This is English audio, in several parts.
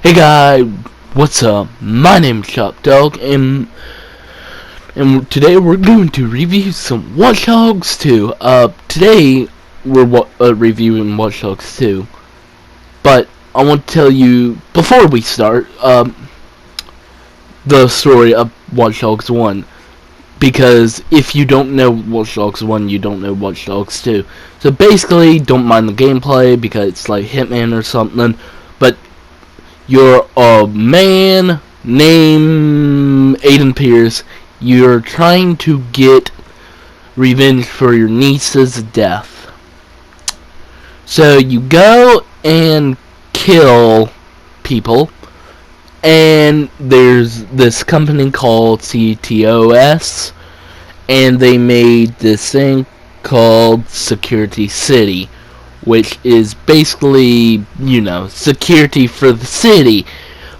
Hey guys, what's up? My name's Chop Dog, and today we're going to review some Watch Dogs 2. Today we're reviewing Watch Dogs 2, but I want to tell you before we start the story of Watch Dogs 1, because if you don't know Watch Dogs 1, you don't know Watch Dogs 2. So basically, don't mind the gameplay because it's like Hitman or something, but you're a man named Aiden Pierce. You're trying to get revenge for your niece's death. So you go and kill people, and there's this company called CTOS, and they made this thing called Security City, which is basically, security for the city.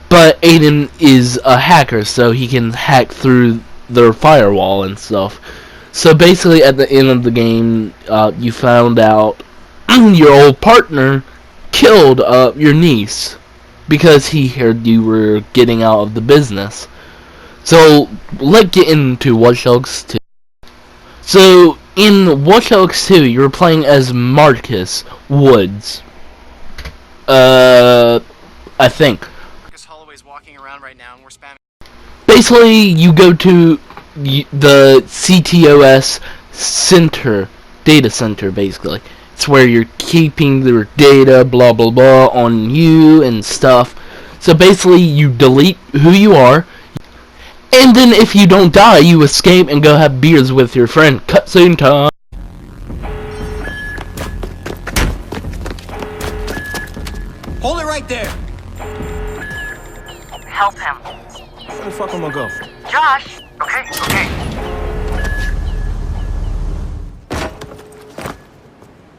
But Aiden is a hacker, so he can hack through their firewall and stuff. So basically, at the end of the game, you found out your old partner killed your niece because he heard you were getting out of the business. So let's get into Watch Dogs 2. So in Watch Dogs 2, you were playing as Marcus Woods. I think. Marcus Holloway's walking around right now, and we're spamming. Basically, you go to the CTOS center, data center. Basically, it's where you're keeping their data, blah blah blah, on you and stuff. So basically, you delete who you are. And then if you don't die, you escape and go have beers with your friend. Cutscene time. Hold it right there! Help him. Where the fuck am I go? Josh! Okay.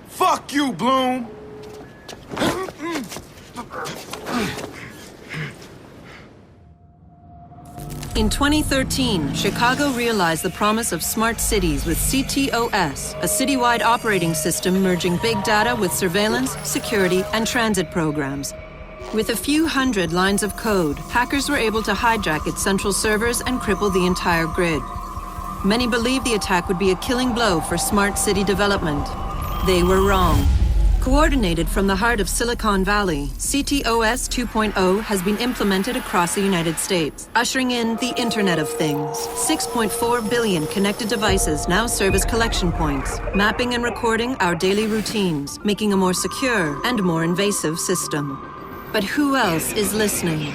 Fuck you, Bloom! In 2013, Chicago realized the promise of smart cities with CTOS, a citywide operating system merging big data with surveillance, security, and transit programs. With a few hundred lines of code, hackers were able to hijack its central servers and cripple the entire grid. Many believed the attack would be a killing blow for smart city development. They were wrong. Coordinated from the heart of Silicon Valley, CTOS 2.0 has been implemented across the United States, ushering in the Internet of Things. 6.4 billion connected devices now serve as collection points, mapping and recording our daily routines, making a more secure and more invasive system. But who else is listening?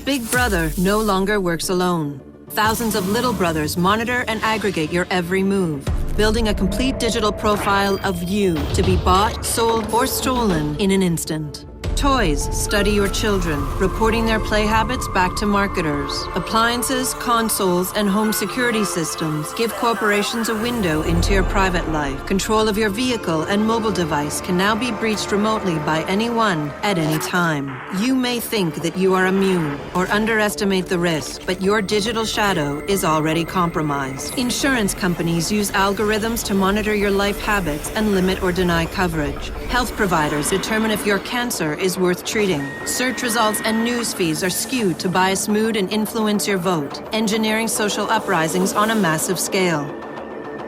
Big Brother no longer works alone. Thousands of little brothers monitor and aggregate your every move, building a complete digital profile of you to be bought, sold, or stolen in an instant. Toys study your children, reporting their play habits back to marketers. Appliances, consoles, and home security systems give corporations a window into your private life. Control of your vehicle and mobile device can now be breached remotely by anyone at any time. You may think that you are immune or underestimate the risk, but your digital shadow is already compromised. Insurance companies use algorithms to monitor your life habits and limit or deny coverage. Health providers determine if your cancer is worth treating. Search results and news feeds are skewed to bias mood and influence your vote, engineering social uprisings on a massive scale.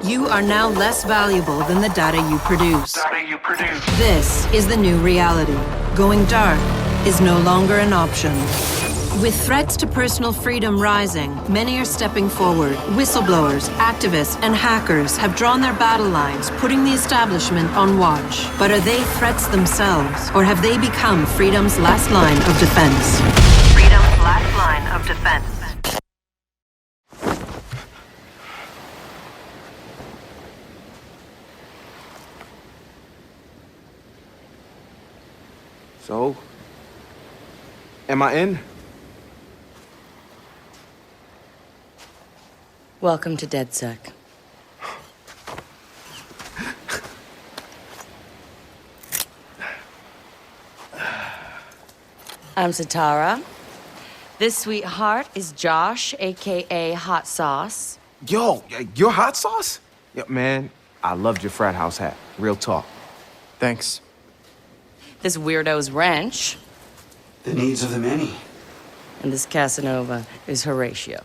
You are now less valuable than the data you produce. This is the new reality. Going dark is no longer an option. With threats to personal freedom rising, many are stepping forward. Whistleblowers, activists, and hackers have drawn their battle lines, putting the establishment on watch. But are they threats themselves, or have they become freedom's last line of defense? Freedom's last line of defense. So, am I in? Welcome to DedSec. I'm Satara. This sweetheart is Josh, aka Hot Sauce. Yo, your hot sauce? Yeah, man, I loved your frat house hat. Real talk. Thanks. This weirdo's wrench. the needs of the many. And this Casanova is Horatio.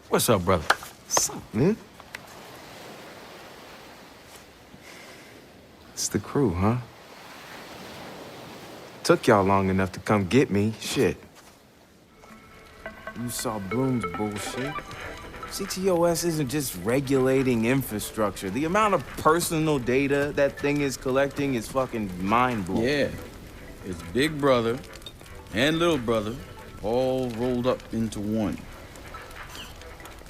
What's up, brother? What's up, man? It's the crew, huh? Took y'all long enough to come get me. Shit. You saw Bloom's bullshit. CTOS isn't just regulating infrastructure. The amount of personal data that thing is collecting is fucking mind-blowing. Yeah. It's Big Brother and Little Brother all rolled up into one.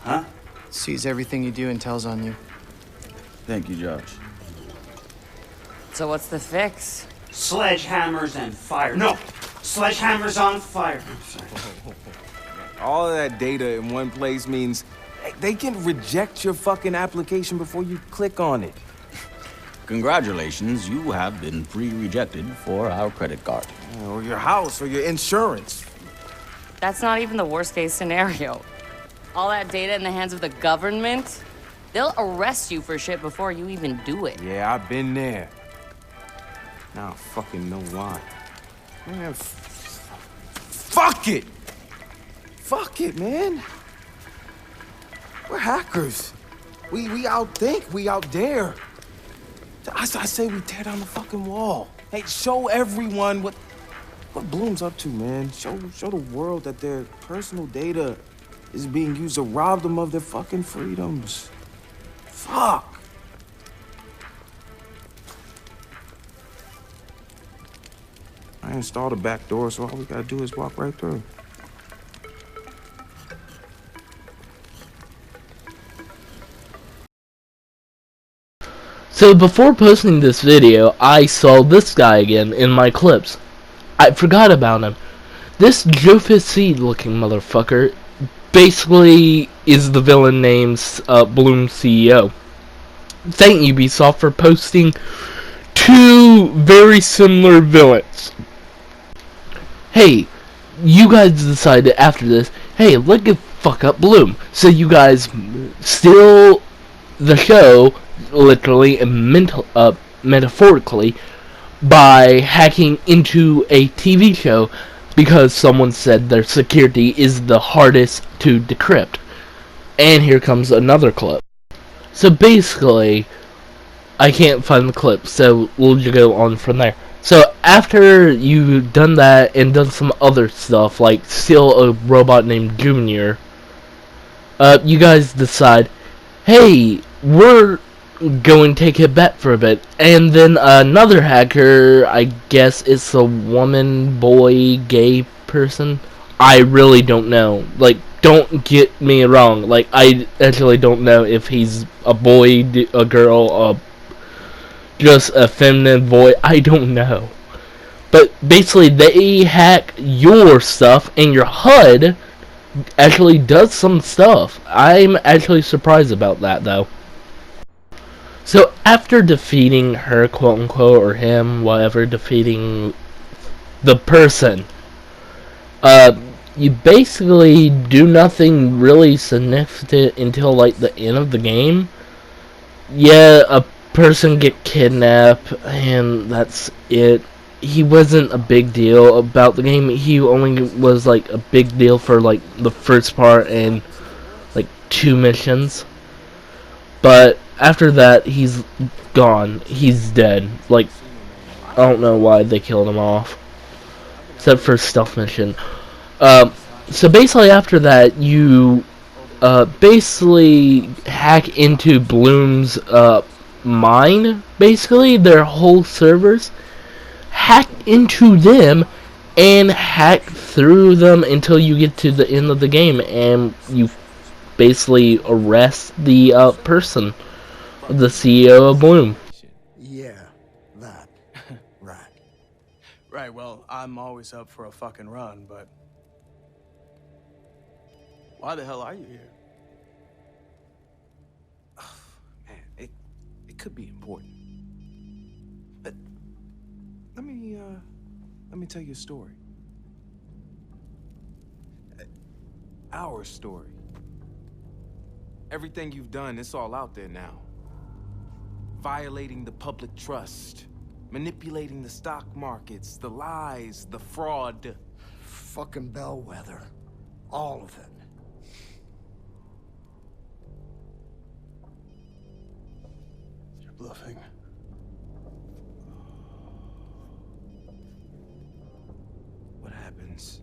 Huh? Sees everything you do and tells on you. Thank you, Josh. So what's the fix? Sledgehammers and fire. No! Sledgehammers on fire. I'm sorry. All of that data in one place means they can reject your fucking application before you click on it. Congratulations, you have been pre-rejected for our credit card. Or your house, or your insurance. That's not even the worst case scenario. All that data in the hands of the government, they'll arrest you for shit before you even do it. Yeah, I've been there. Now I fucking know why. Man, fuck it! Fuck it, man. We're hackers. We outthink, we out dare. I say we tear down the fucking wall. Hey, show everyone what Bloom's up to, man. Show the world that their personal data is being used to rob them of their fucking freedoms. Fuck. I installed a back door, so all we gotta do is walk right through. So before posting this video, I saw this guy again in my clips. I forgot about him. This Jofus Seed looking motherfucker basically is the villain named Bloom CEO. Thank Ubisoft for posting two very similar villains. Hey, you guys decided after this, hey, let's get fuck up Bloom. So you guys steal the show, literally and metaphorically, by hacking into a TV show because someone said their security is the hardest to decrypt. And here comes another clip. So basically, I can't find the clip, so we'll just go on from there. So after you've done that and done some other stuff, like steal a robot named Junior, you guys decide, hey, we're going to take a bet for a bit. And then another hacker, I guess it's a woman, boy, gay person. I really don't know. Like, don't get me wrong. Like, I actually don't know if he's a boy, a girl, just a feminine boy. I don't know. But basically, they hack your stuff, and your HUD actually does some stuff. I'm actually surprised about that, though. So after defeating her, quote unquote, or him, whatever, defeating the person, you basically do nothing really significant until like the end of the game. Yeah, a person get kidnapped, and that's it. He wasn't a big deal about the game. He only was like a big deal for like the first part and like 2 missions. But after that, he's gone. He's dead. Like, I don't know why they killed him off. Except for stealth mission. So basically after that, you basically hack into Bloom's mine. Basically, their whole servers. Hack into them and hack through them until you get to the end of the game, and you basically arrest the person, the CEO of Bloom. Yeah, that. Right. Right, well, I'm always up for a fucking run, but why the hell are you here? Man, it could be important. But let me tell you a story. Our story. Everything you've done, it's all out there now. Violating the public trust, manipulating the stock markets, the lies, the fraud. fucking bellwether. All of it. You're bluffing. What happens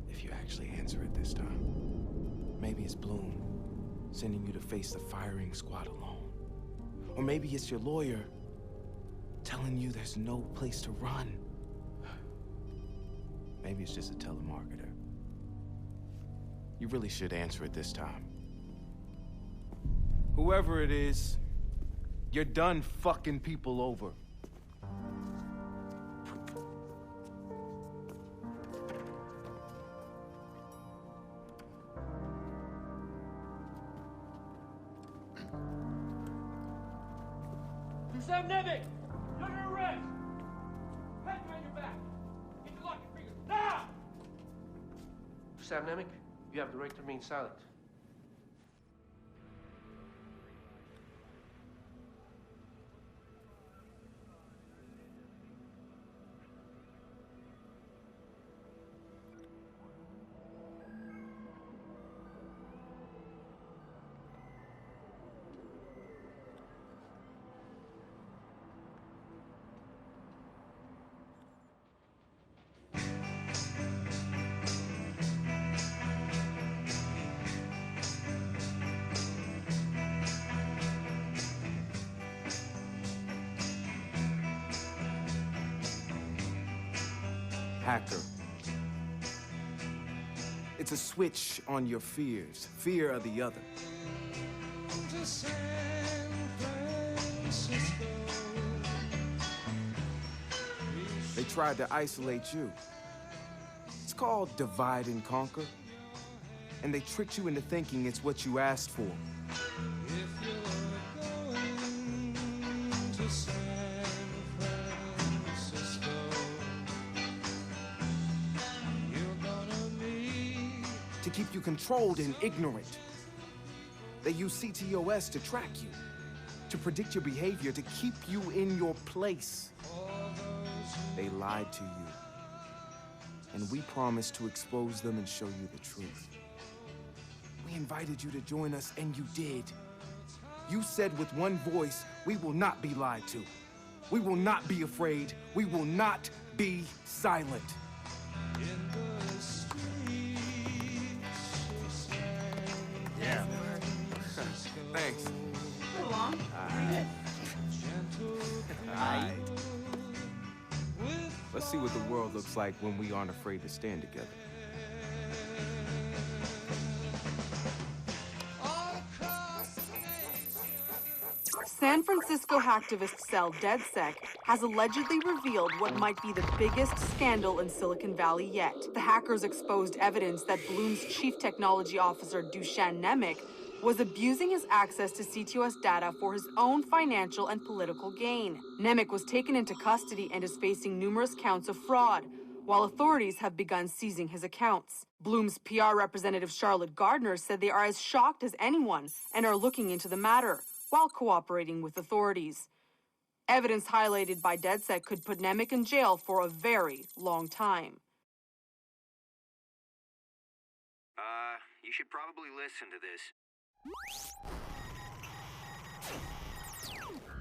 if you actually answer it this time? Maybe it's Bloom sending you to face the firing squad alone. Or maybe it's your lawyer telling you there's no place to run. Maybe it's just a telemarketer. You really should answer it this time. Whoever it is, you're done fucking people over. Sam Nemec! You're under arrest! Hands behind your back! Get your lock your fingers, now! Sam Nemec, you have the right to remain silent. Hacker. It's a switch on your fears. Fear of the other. They tried to isolate you. It's called divide and conquer. And they tricked you into thinking it's what you asked for. To keep you controlled and ignorant. They use CTOS to track you, to predict your behavior, to keep you in your place. They lied to you, and we promised to expose them and show you the truth. We invited you to join us, and you did. You said with one voice, we will not be lied to. We will not be afraid. We will not be silent. Yeah. Thanks. So long. Alright. Let's see what the world looks like when we aren't afraid to stand together. San Francisco hacktivist cell DedSec has allegedly revealed what might be the biggest scandal in Silicon Valley yet. The hackers exposed evidence that Bloom's chief technology officer, Dusan Nemec, was abusing his access to CTOS data for his own financial and political gain. Nemec was taken into custody and is facing numerous counts of fraud, while authorities have begun seizing his accounts. Bloom's PR representative Charlotte Gardner said they are as shocked as anyone and are looking into the matter, while cooperating with authorities. Evidence highlighted by DedSec could put Nemec in jail for a very long time. You should probably listen to this.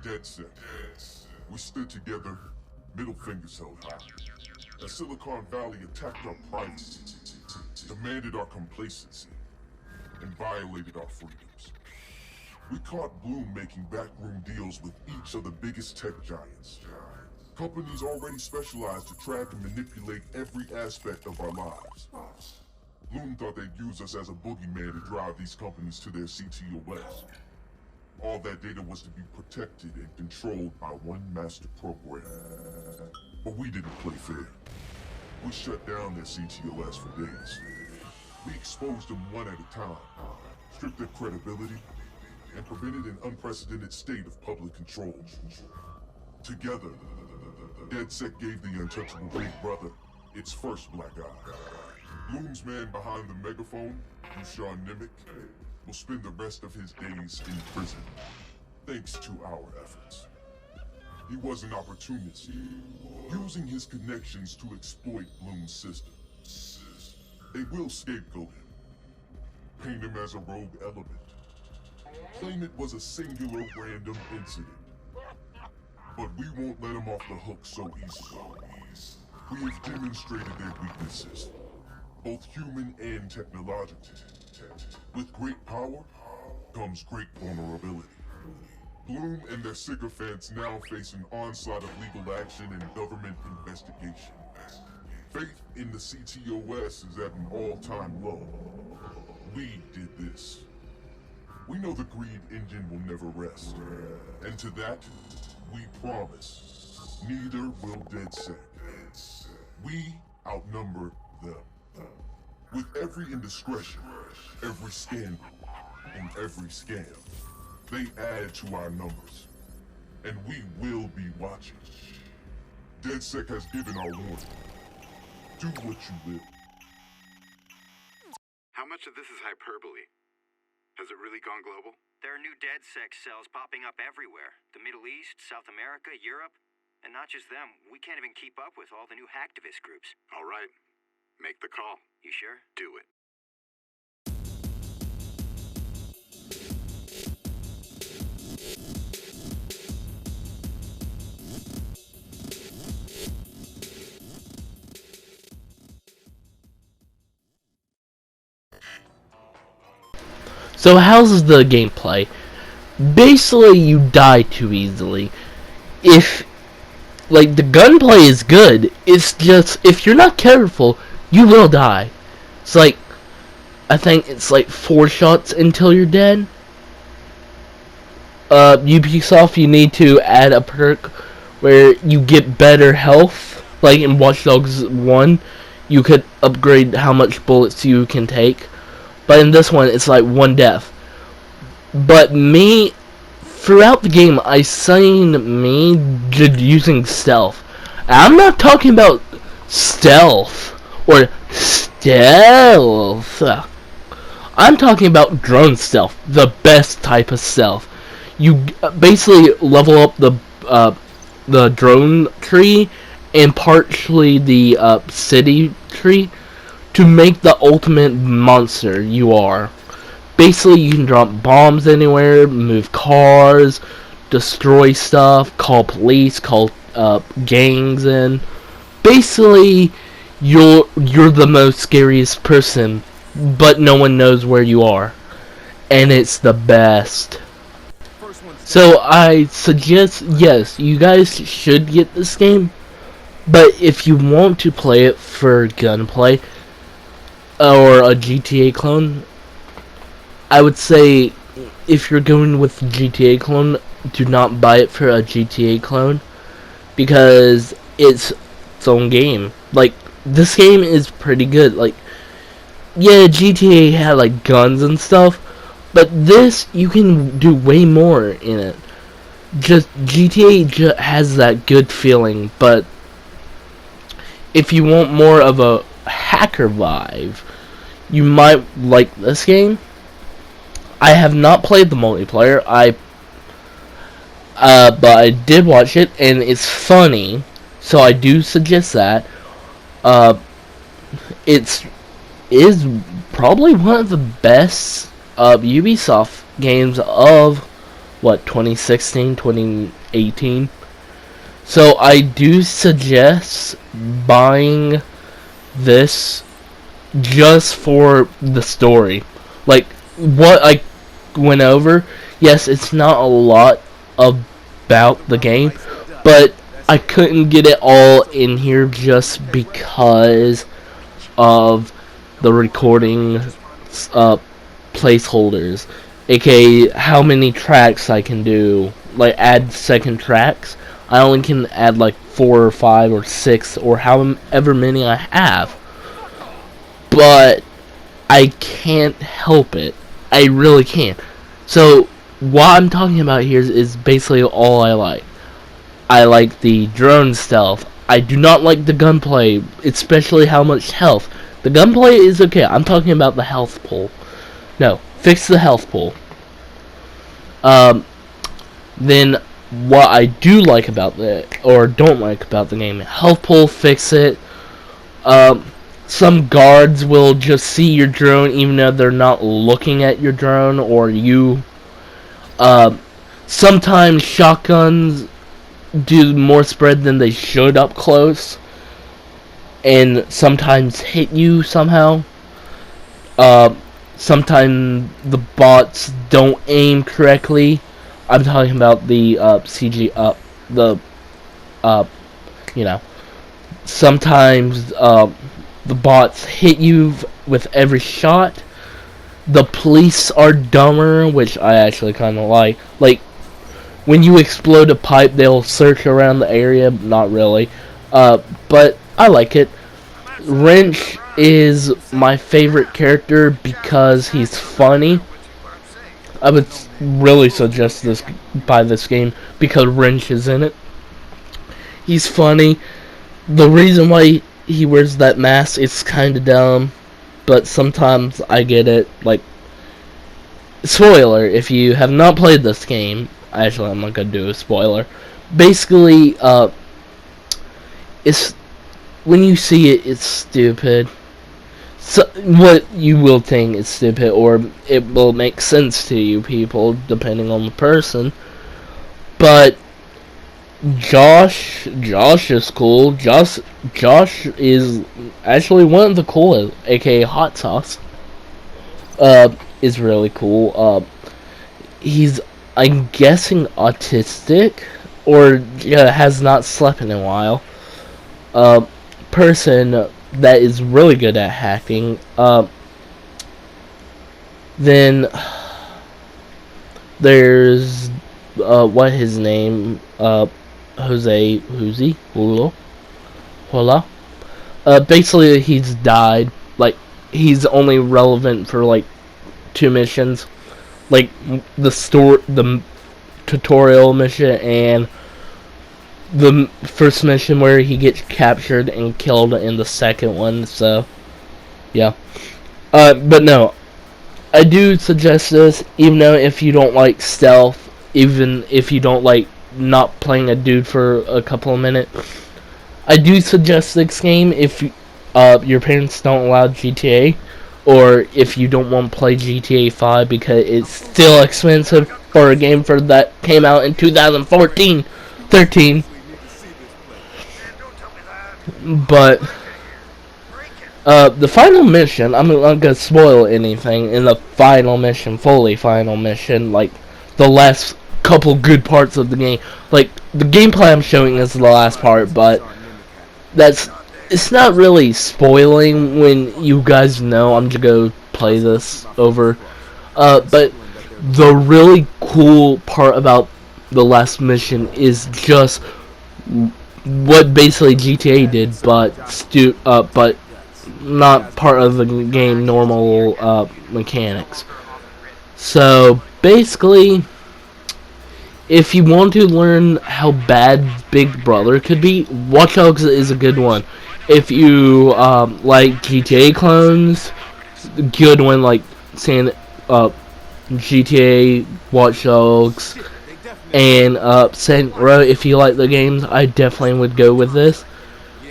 DedSec. We stood together, middle fingers held high. As Silicon Valley attacked our privacy, demanded our complacency, and violated our freedoms. We caught Bloom making backroom deals with each of the biggest tech giants. Companies already specialized to track and manipulate every aspect of our lives. Bloom thought they'd use us as a boogeyman to drive these companies to their CTOS. All that data was to be protected and controlled by one master program. But we didn't play fair. We shut down their CTOS for days. We exposed them one at a time, stripped their credibility, and prevented an unprecedented state of public control. Together, DedSec gave the untouchable Big Brother its first black eye. Bloom's man behind the megaphone, Dusan Nemec, will spend the rest of his days in prison, thanks to our efforts. He was an opportunist, using his connections to exploit Bloom's system. They will scapegoat him, paint him as a rogue element, claim it was a singular random incident. But we won't let him off the hook so easily. We have demonstrated their weaknesses, both human and technological. With great power comes great vulnerability. Bloom and their sycophants now face an onslaught of legal action and government investigation. Faith in the CTOS is at an all-time low. We did this. We know the greed engine will never rest. And to that, we promise, neither will DedSec. We outnumber them. With every indiscretion, every scandal, and every scam, they add to our numbers. And we will be watching. DedSec has given our warning. Do what you will. How much of this is hyperbole? Has it really gone global? There are new DedSec cells popping up everywhere. The Middle East, South America, Europe. And not just them, we can't even keep up with all the new hacktivist groups. All right. Make the call. You sure? Do it. So how's the gameplay? Basically, you die too easily. If, like, the gunplay is good, it's just, if you're not careful, you will die. It's like, I think it's like 4 shots until you're dead. Ubisoft, you need to add a perk where you get better health. Like in Watch Dogs 1, you could upgrade how much bullets you can take. But in this one, it's like 1 death. But me, throughout the game, I seen me just using stealth. I'm not talking about stealth or stealth. I'm talking about drone stealth, the best type of stealth. You basically level up the drone tree and partially the city tree to make the ultimate monster you are. Basically, you can drop bombs anywhere, move cars, destroy stuff, call police, call gangs in. Basically, you're the most scariest person, but no one knows where you are. And it's the best. So I suggest, yes, you guys should get this game, but if you want to play it for gunplay, or a GTA clone, I would say if you're going with GTA clone, do not buy it for a GTA clone, because it's its own game. Like, this game is pretty good. Like, yeah, GTA had like guns and stuff, but this, you can do way more in it. Just GTA has that good feeling, but if you want more of a hacker vibe, you might like this game. I have not played the multiplayer. But I did watch it, and it's funny, so I do suggest that. It is probably one of the best Ubisoft games of what, 2016, 2018. So I do suggest buying this just for the story. Like, what I went over, yes, it's not a lot about the game, but I couldn't get it all in here just because of the recording placeholders, aka how many tracks I can do, like add second tracks. I only can add like 4 or 5 or 6 or however many I have. But I can't help it. I really can't. So what I'm talking about here is basically all I like. I like the drone stealth. I do not like the gunplay, especially how much health. The gunplay is okay. I'm talking about the health pool. No, fix the health pool. Then what I do like about or don't like about the game, health pool, fix it. some guards will just see your drone even though they're not looking at your drone or you. Sometimes shotguns do more spread than they should up close, and sometimes hit you somehow. Sometimes the bots don't aim correctly. I'm talking about the CG you know. Sometimes the bots hit you with every shot. The police are dumber, which I actually kind of like. Like, when you explode a pipe, they'll search around the area. Not really. But I like it. Wrench is my favorite character because he's funny. I would really suggest buy this game because Wrench is in it. He's funny. The reason why he wears that mask is kind of dumb, but sometimes I get it. Like, spoiler, if you have not played this game, actually I'm not gonna do a spoiler. Basically, it's when you see it, it's stupid. So, what you will think is stupid, or it will make sense to you people, depending on the person. But Josh is cool. Josh is actually one of the coolest, aka Hot Sauce. Is really cool. He's, I'm guessing, autistic, or has not slept in a while. Person that is really good at hacking. Then there's what his name? Jose Hola. Basically he's died. Like, he's only relevant for like 2 missions, like the tutorial mission and the first mission where he gets captured and killed in the second one. So yeah, but no, I do suggest this, even though if you don't like stealth, even if you don't like not playing a dude for a couple of minutes, I do suggest this game if your parents don't allow GTA, or if you don't want to play GTA 5 because it's still expensive for a game that came out in 2013. But the final mission, I'm not gonna spoil anything in the final mission, fully final mission, like the last couple good parts of the game. Like, the gameplay I'm showing is the last part, but it's not really spoiling when you guys know I'm gonna go play this over. But the really cool part about the last mission is just what basically GTA did, but not part of the game normal mechanics. So basically, if you want to learn how bad Big Brother could be, Watch Dogs is a good one. If you like GTA clones, good one like GTA, Watch Dogs, and Saints Row. If you like the games, I definitely would go with this.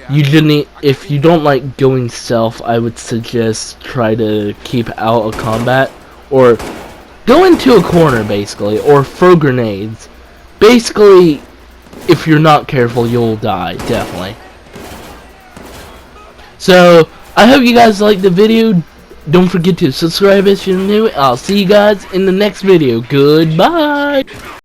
If you don't like going stealth, I would suggest try to keep out of combat, or go into a corner basically, or throw grenades. Basically, if you're not careful, you'll die, definitely. So, I hope you guys liked the video. Don't forget to subscribe if you're new. I'll see you guys in the next video. Goodbye!